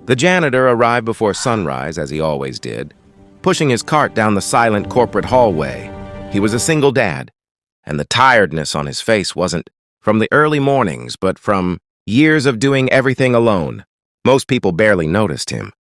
The janitor arrived before sunrise, as he always did, pushing his cart down the silent corporate hallway. He was a single dad, and the tiredness on his face wasn't from the early mornings, but from years of doing everything alone. Most people barely noticed him,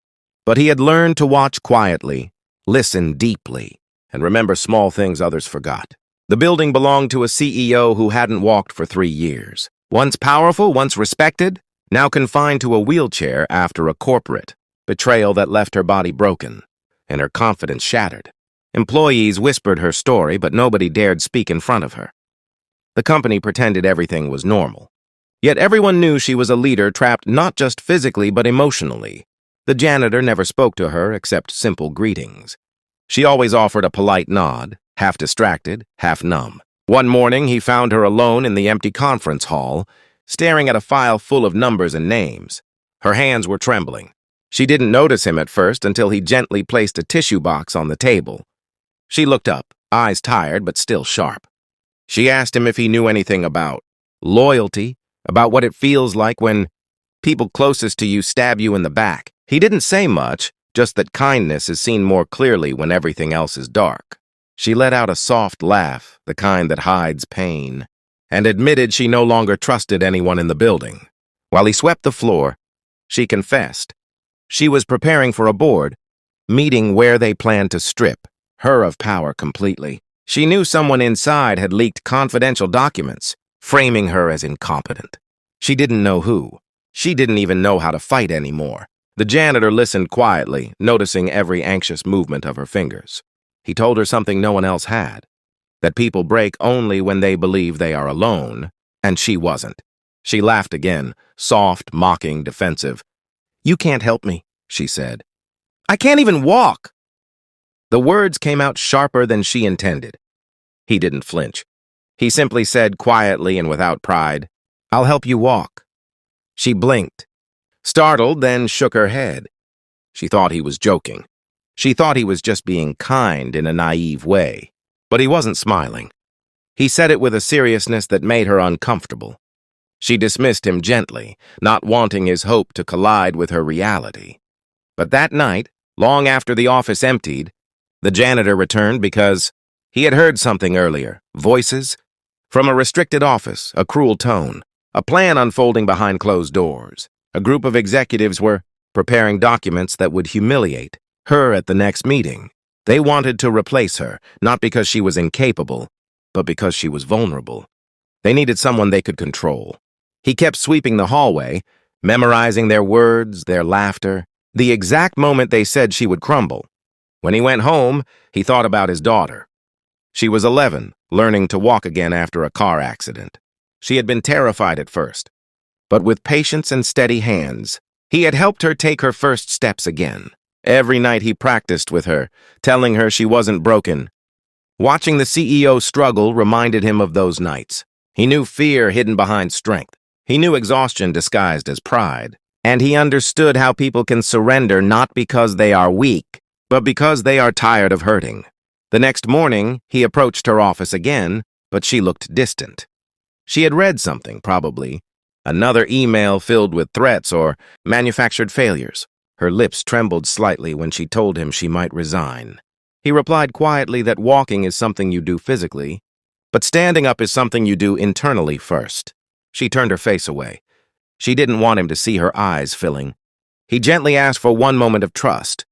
but he had learned to watch quietly, listen deeply, and remember small things others forgot. The building belonged to a CEO who hadn't walked for 3 years. Once powerful, once respected, now confined to a wheelchair after a corporate betrayal that left her body broken and her confidence shattered. Employees whispered her story, but nobody dared speak in front of her. The company pretended everything was normal. Yet everyone knew she was a leader trapped not just physically but emotionally. The janitor never spoke to her except simple greetings. She always offered a polite nod, half distracted, half numb. One morning, he found her alone in the empty conference hall, staring at a file full of numbers and names. Her hands were trembling. She didn't notice him at first until he gently placed a tissue box on the table. She looked up, eyes tired but still sharp. She asked him if he knew anything about loyalty, about what it feels like when people closest to you stab you in the back. He didn't say much, just that kindness is seen more clearly when everything else is dark. She let out a soft laugh, the kind that hides pain, and admitted she no longer trusted anyone in the building. While he swept the floor, she confessed. She was preparing for a board meeting where they planned to strip her of power completely. She knew someone inside had leaked confidential documents, framing her as incompetent. She didn't know who. She didn't even know how to fight anymore. The janitor listened quietly, noticing every anxious movement of her fingers. He told her something no one else had, that people break only when they believe they are alone, and she wasn't. She laughed again, soft, mocking, defensive. "You can't help me," she said. "I can't even walk." The words came out sharper than she intended. He didn't flinch. He simply said quietly and without pride, "I'll help you walk." She blinked, startled, then shook her head. She thought he was joking. She thought he was just being kind in a naive way. But he wasn't smiling. He said it with a seriousness that made her uncomfortable. She dismissed him gently, not wanting his hope to collide with her reality. But that night, long after the office emptied, the janitor returned because he had heard something earlier, voices from a restricted office, a cruel tone, a plan unfolding behind closed doors. A group of executives were preparing documents that would humiliate her at the next meeting. They wanted to replace her, not because she was incapable, but because she was vulnerable. They needed someone they could control. He kept sweeping the hallway, memorizing their words, their laughter, the exact moment they said she would crumble. When he went home, he thought about his daughter. She was 11, learning to walk again after a car accident. She had been terrified at first, but with patience and steady hands, he had helped her take her first steps again. Every night he practiced with her, telling her she wasn't broken. Watching the CEO struggle reminded him of those nights. He knew fear hidden behind strength. He knew exhaustion disguised as pride. And he understood how people can surrender not because they are weak, but because they are tired of hurting. The next morning, he approached her office again, but she looked distant. She had read something, probably. Another email filled with threats or manufactured failures. Her lips trembled slightly when she told him she might resign. He replied quietly that walking is something you do physically, but standing up is something you do internally first. She turned her face away. She didn't want him to see her eyes filling. He gently asked for one moment of trust.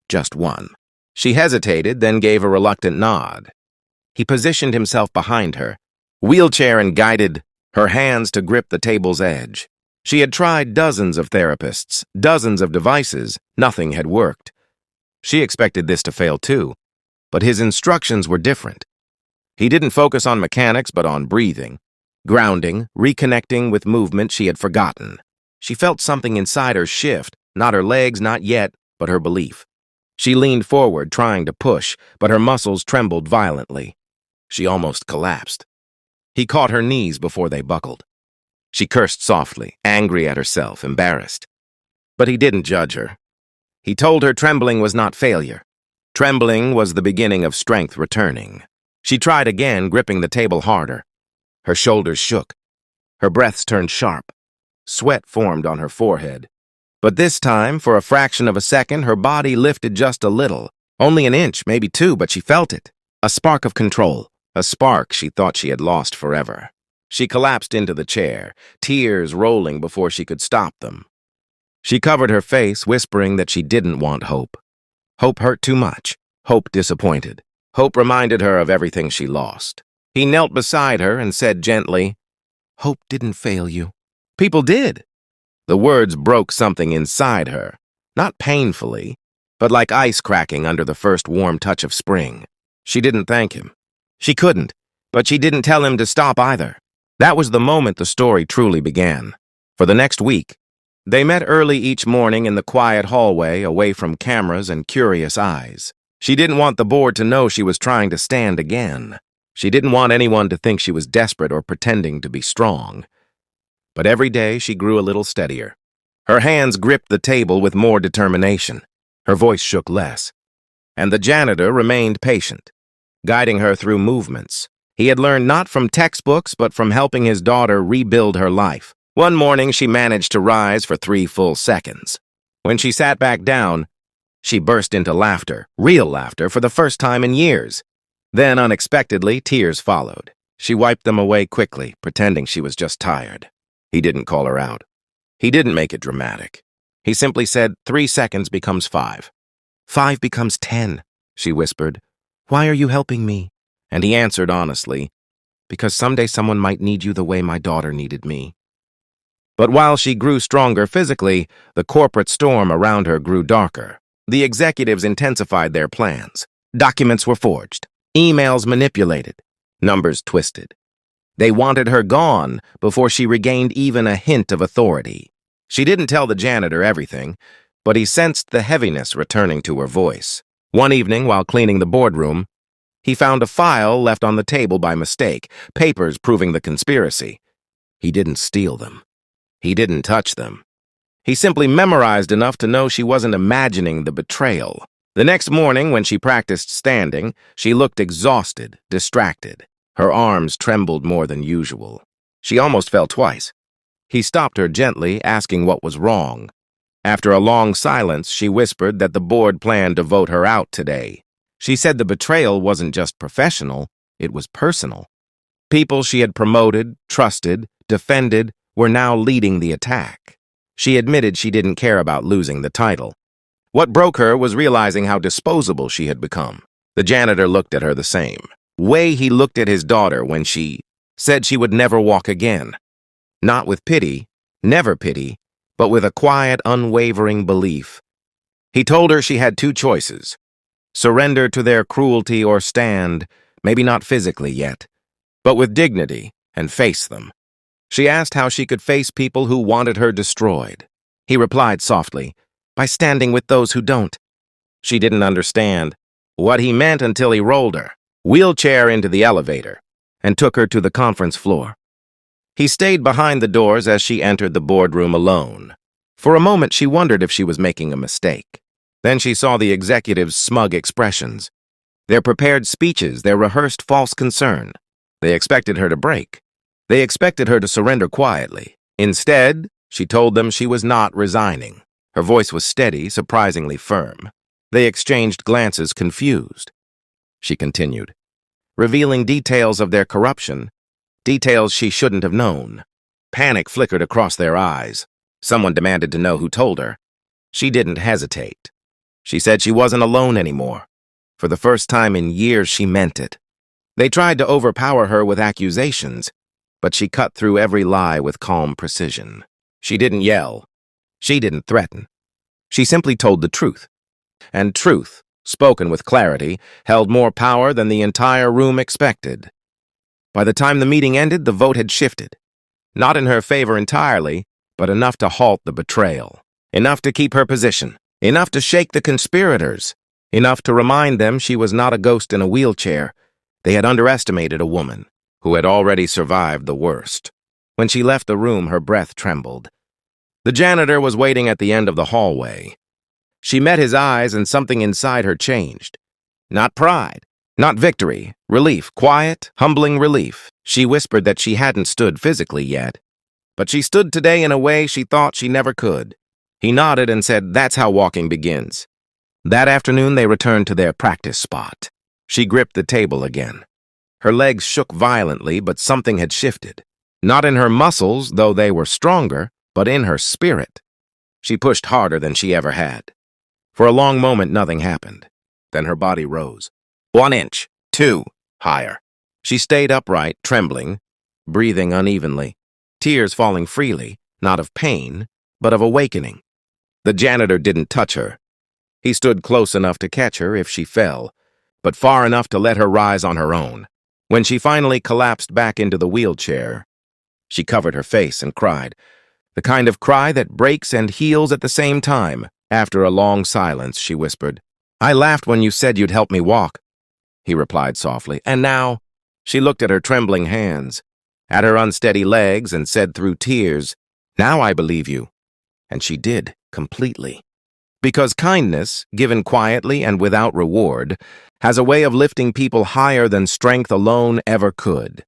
Just one. She hesitated, then gave a reluctant nod. He positioned himself behind her, wheelchair and guided her hands to grip the table's edge. She had tried dozens of therapists, dozens of devices. Nothing had worked. She expected this to fail too, but his instructions were different. He didn't focus on mechanics, but on breathing, grounding, reconnecting with movement she had forgotten. She felt something inside her shift, not her legs, not yet, but her belief. She leaned forward, trying to push, but her muscles trembled violently. She almost collapsed. He caught her knees before they buckled. She cursed softly, angry at herself, embarrassed. But he didn't judge her. He told her trembling was not failure. Trembling was the beginning of strength returning. She tried again, gripping the table harder. Her shoulders shook. Her breaths turned sharp. Sweat formed on her forehead. But this time, for a fraction of a second, her body lifted just a little. Only an inch, maybe two, but she felt it. A spark of control. A spark she thought she had lost forever. She collapsed into the chair, tears rolling before she could stop them. She covered her face, whispering that she didn't want hope. Hope hurt too much. Hope disappointed. Hope reminded her of everything she lost. He knelt beside her and said gently, "Hope didn't fail you." People did. The words broke something inside her, not painfully, but like ice cracking under the first warm touch of spring. She didn't thank him. She couldn't, but she didn't tell him to stop either. That was the moment the story truly began. For the next week, they met early each morning in the quiet hallway, away from cameras and curious eyes. She didn't want the board to know she was trying to stand again. She didn't want anyone to think she was desperate or pretending to be strong. But every day she grew a little steadier. Her hands gripped the table with more determination. Her voice shook less. And the janitor remained patient, guiding her through movements. He had learned not from textbooks, but from helping his daughter rebuild her life. One morning, she managed to rise for 3 full seconds. When she sat back down, she burst into laughter, real laughter, for the first time in years. Then, unexpectedly, tears followed. She wiped them away quickly, pretending she was just tired. He didn't call her out. He didn't make it dramatic. He simply said, 3 seconds becomes 5. 5 becomes 10, she whispered. Why are you helping me? And he answered honestly, because someday someone might need you the way my daughter needed me. But while she grew stronger physically, the corporate storm around her grew darker. The executives intensified their plans. Documents were forged, emails manipulated, numbers twisted. They wanted her gone before she regained even a hint of authority. She didn't tell the janitor everything, but he sensed the heaviness returning to her voice. One evening, while cleaning the boardroom, he found a file left on the table by mistake, papers proving the conspiracy. He didn't steal them. He didn't touch them. He simply memorized enough to know she wasn't imagining the betrayal. The next morning, when she practiced standing, she looked exhausted, distracted. Her arms trembled more than usual. She almost fell twice. He stopped her gently, asking what was wrong. After a long silence, she whispered that the board planned to vote her out today. She said the betrayal wasn't just professional, it was personal. People she had promoted, trusted, defended, were now leading the attack. She admitted she didn't care about losing the title. What broke her was realizing how disposable she had become. The janitor looked at her the same way he looked at his daughter when she said she would never walk again. Not with pity, never pity, but with a quiet, unwavering belief. He told her she had 2 choices: surrender to their cruelty or stand, maybe not physically yet, but with dignity, and face them. She asked how she could face people who wanted her destroyed. He replied softly, by standing with those who don't. She didn't understand what he meant until he rolled her, wheelchair into the elevator, and took her to the conference floor. He stayed behind the doors as she entered the boardroom alone. For a moment, she wondered if she was making a mistake. Then she saw the executives' smug expressions, their prepared speeches, their rehearsed false concern. They expected her to break. They expected her to surrender quietly. Instead, she told them she was not resigning. Her voice was steady, surprisingly firm. They exchanged glances, confused. She continued, revealing details of their corruption, details she shouldn't have known. Panic flickered across their eyes. Someone demanded to know who told her. She didn't hesitate. She said she wasn't alone anymore. For the first time in years, she meant it. They tried to overpower her with accusations, but she cut through every lie with calm precision. She didn't yell. She didn't threaten. She simply told the truth. And truth, spoken with clarity, held more power than the entire room expected. By the time the meeting ended, the vote had shifted. Not in her favor entirely, but enough to halt the betrayal. Enough to keep her position. Enough to shake the conspirators. Enough to remind them she was not a ghost in a wheelchair. They had underestimated a woman who had already survived the worst. When she left the room, her breath trembled. The janitor was waiting at the end of the hallway. She met his eyes and something inside her changed. Not pride, not victory, relief, quiet, humbling relief. She whispered that she hadn't stood physically yet, but she stood today in a way she thought she never could. He nodded and said, "That's how walking begins." That afternoon, they returned to their practice spot. She gripped the table again. Her legs shook violently, but something had shifted. Not in her muscles, though they were stronger, but in her spirit. She pushed harder than she ever had. For a long moment, nothing happened. Then her body rose. 1 inch, 2, higher. She stayed upright, trembling, breathing unevenly, tears falling freely, not of pain, but of awakening. The janitor didn't touch her. He stood close enough to catch her if she fell, but far enough to let her rise on her own. When she finally collapsed back into the wheelchair, she covered her face and cried, the kind of cry that breaks and heals at the same time. After a long silence, she whispered, "I laughed when you said you'd help me walk," he replied softly. "And now?" She looked at her trembling hands, at her unsteady legs, and said through tears, "Now I believe you." And she did, completely. Because kindness, given quietly and without reward, has a way of lifting people higher than strength alone ever could.